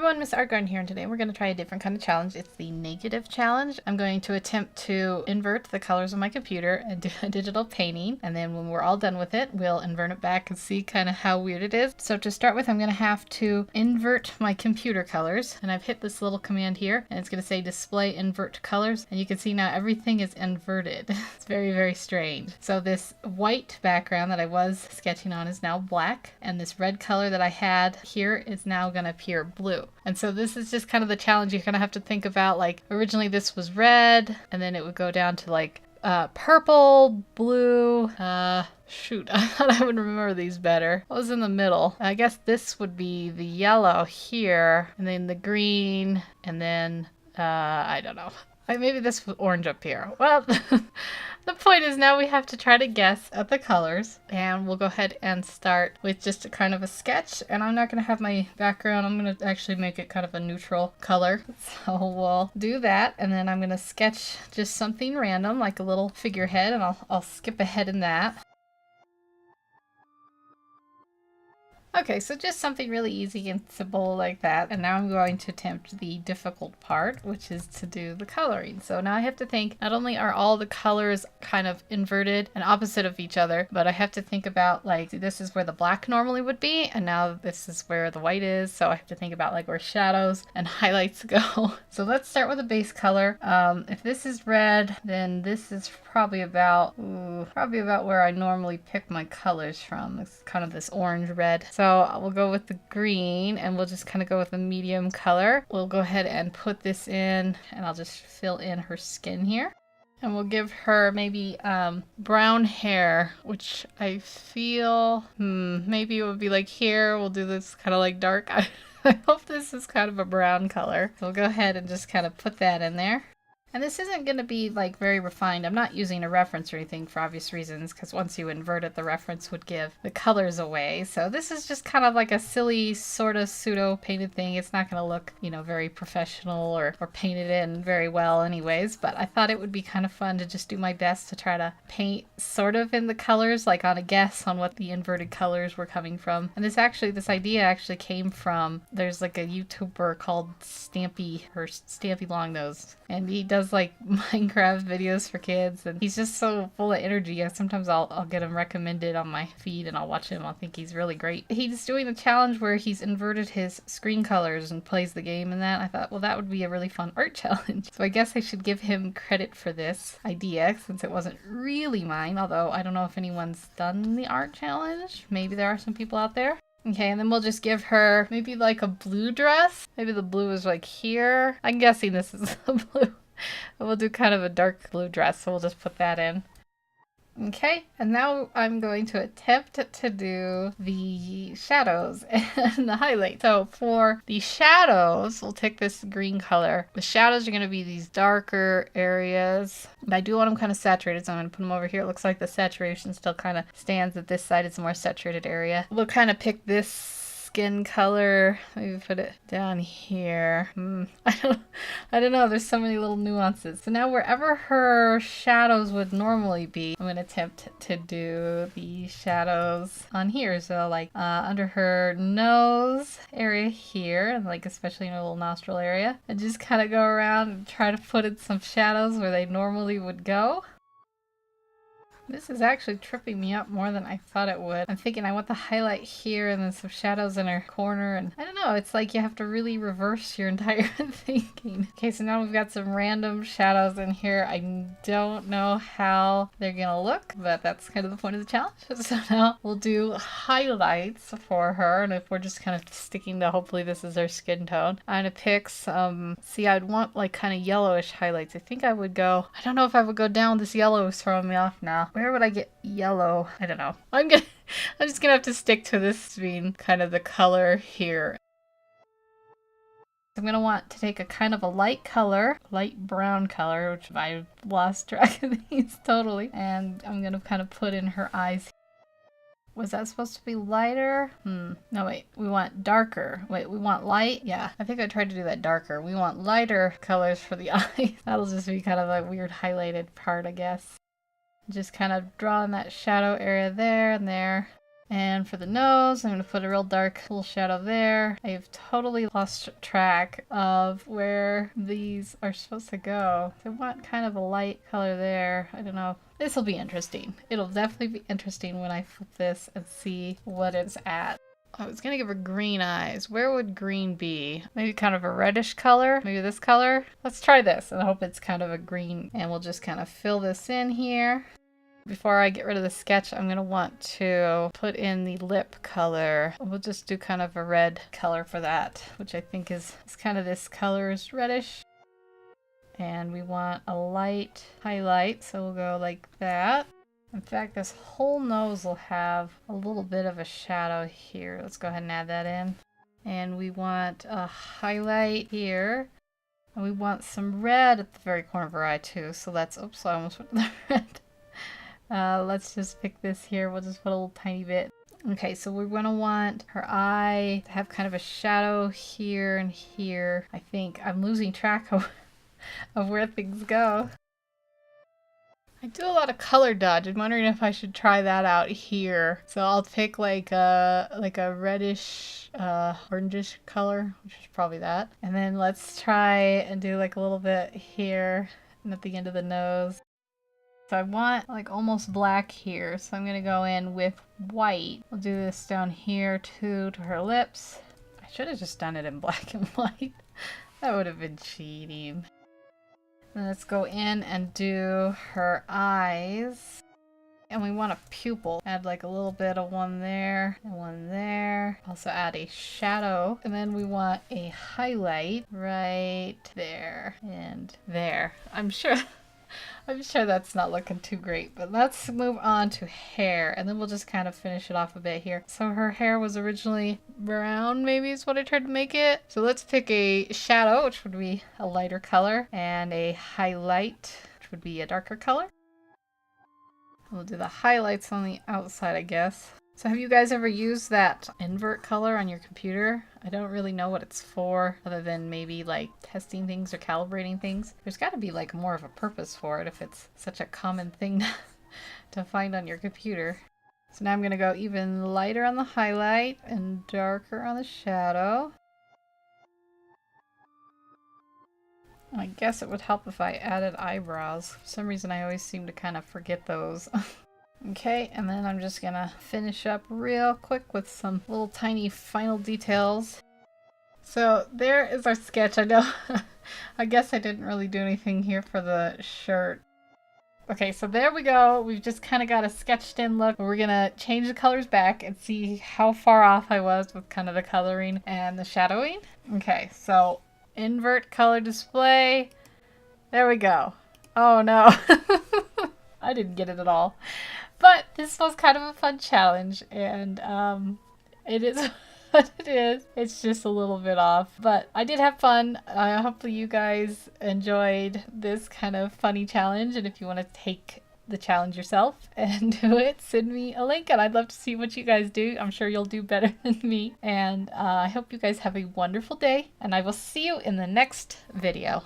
everyone, Miss Art Garden here, and today we're going to try a different kind of challenge. It's the negative challenge. I'm going to attempt to invert the colors of my computer and do a digital painting, and then when we're all done with it, we'll invert it back and see kind of how weird it is. So to start with, I'm going to have to invert my computer colors, and I've hit this little command here, and it's going to say display invert colors, and you can see now everything is inverted. It's very, very strange. So this white background that I was sketching on is now black, and this red color that I had here is now going to appear blue. And so this is just kind of the challenge. You're going to have to think about, like, originally this was red, and then it would go down to like purple, blue, shoot, I thought I would remember these better. What was in the middle? I guess this would be the yellow here, and then the green, and then I don't know. Maybe this was orange up here. Well, the point is now we have to try to guess at the colors, and we'll go ahead and start with just a kind of a sketch. And I'm not going to have my background. I'm going to actually make it kind of a neutral color. So we'll do that, and then I'm going to sketch just something random, like a little figurehead, and I'll skip ahead in that. Okay, so just something really easy and simple like that. And now I'm going to attempt the difficult part, which is to do the coloring. So now I have to think, not only are all the colors kind of inverted and opposite of each other, but I have to think about, like, this is where the black normally would be, and now this is where the white is. So I have to think about, like, where shadows and highlights go. So let's start with a base color. If this is red, then this is probably about where I normally pick my colors from. It's kind of this orange red. So we'll go with the green, and we'll just kind of go with a medium color. We'll go ahead and put this in, and I'll just fill in her skin here. And we'll give her maybe brown hair, which I feel, maybe it would be like here. We'll do this kind of like dark. I hope this is kind of a brown color. So we'll go ahead and just kind of put that in there. And this isn't going to be like very refined. I'm not using a reference or anything for obvious reasons, because once you invert it, the reference would give the colors away. So this is just kind of like a silly sort of pseudo painted thing. It's not going to look, you know, very professional or painted in very well anyways, but I thought it would be kind of fun to just do my best to try to paint sort of in the colors, like on a guess on what the inverted colors were coming from. And this idea actually came from, there's like a YouTuber called Stampylongnose, and he does like Minecraft videos for kids, and he's just so full of energy. Sometimes I'll get him recommended on my feed, and I'll watch him. I'll think he's really great. He's doing a challenge where he's inverted his screen colors and plays the game and that. I thought, well, that would be a really fun art challenge. So I guess I should give him credit for this idea, since it wasn't really mine, although I don't know if anyone's done the art challenge. Maybe there are some people out there. Okay, and then we'll just give her maybe like a blue dress. Maybe the blue is like here. I'm guessing this is the blue. We'll do kind of a dark blue dress, so we'll just put that in. Okay, and now I'm going to attempt to do the shadows and the highlights. So for the shadows, we'll take this green color. The shadows are going to be these darker areas. But I do want them kind of saturated, so I'm going to put them over here. It looks like the saturation still kind of stands at this side. It's a more saturated area. We'll kind of pick this skin color, maybe put it down here. I don't know, there's so many little nuances. So now wherever her shadows would normally be, I'm going to attempt to do the shadows on here. So like under her nose area here, and like especially in her little nostril area, and just kind of go around and try to put in some shadows where they normally would go. This is actually tripping me up more than I thought it would. I'm thinking I want the highlight here and then some shadows in her corner, and I don't know, it's like you have to really reverse your entire thinking. Okay, so now we've got some random shadows in here. I don't know how they're gonna look, but that's kind of the point of the challenge. So now we'll do highlights for her, and if we're just kind of sticking to hopefully this is her skin tone, I'm gonna pick some, I'd want like kind of yellowish highlights. I think I would go, I don't know if I would go down. This yellow is throwing me off now. Where would I get yellow? I don't know. I'm just gonna have to stick to this being kind of the color here. I'm gonna want to take a kind of a light color, light brown color, which I lost track of these totally, and I'm gonna kind of put in her eyes. Was that supposed to be lighter? No, wait. We want darker. Wait, we want light? Yeah, I think I tried to do that darker. We want lighter colors for the eyes. That'll just be kind of a weird highlighted part, I guess. Just kind of drawing that shadow area there and there. And for the nose, I'm going to put a real dark little shadow there. I've totally lost track of where these are supposed to go. I want kind of a light color there. I don't know. This will be interesting. It'll definitely be interesting when I flip this and see what it's at. I was gonna give her green eyes. Where would green be? Maybe kind of a reddish color? Maybe this color? Let's try this and I hope it's kind of a green. And we'll just kind of fill this in here. Before I get rid of the sketch, I'm gonna want to put in the lip color. We'll just do kind of a red color for that, which I think is kind of this color is reddish. And we want a light highlight, so we'll go like that. In fact, this whole nose will have a little bit of a shadow here. Let's go ahead and add that in. And we want a highlight here. And we want some red at the very corner of her eye too. So that's, oops, I almost put the red. Let's just pick this here. We'll just put a little tiny bit. Okay, so we're going to want her eye to have kind of a shadow here and here. I think I'm losing track of where things go. I do a lot of color dodge. I'm wondering if I should try that out here. So I'll pick like a reddish, orangish color, which is probably that. And then let's try and do like a little bit here and at the end of the nose. So I want like almost black here. So I'm gonna go in with white. We'll do this down here too to her lips. I should have just done it in black and white. That would have been cheating. Then let's go in and do her eyes. And we want a pupil. Add like a little bit of one there and one there. Also add a shadow. And then we want a highlight right there and there. I'm sure that's not looking too great, but let's move on to hair and then we'll just kind of finish it off a bit here. So her hair was originally brown, maybe is what I tried to make it. So let's pick a shadow, which would be a lighter color, and a highlight, which would be a darker color. We'll do the highlights on the outside, I guess. So have you guys ever used that invert color on your computer? I don't really know what it's for, other than maybe like testing things or calibrating things. There's got to be like more of a purpose for it if it's such a common thing to find on your computer. So now I'm going to go even lighter on the highlight and darker on the shadow. I guess it would help if I added eyebrows. For some reason I always seem to kind of forget those. Okay, and then I'm just gonna finish up real quick with some little tiny final details. So there is our sketch. I know, I guess I didn't really do anything here for the shirt. Okay, so there we go. We've just kind of got a sketched in look. We're gonna change the colors back and see how far off I was with kind of the coloring and the shadowing. Okay, so invert color display. There we go. Oh no, I didn't get it at all. But this was kind of a fun challenge, and it is what it is. It's just a little bit off, but I did have fun. Hopefully you guys enjoyed this kind of funny challenge, and if you want to take the challenge yourself and do it, send me a link, and I'd love to see what you guys do. I'm sure you'll do better than me, and I hope you guys have a wonderful day, and I will see you in the next video.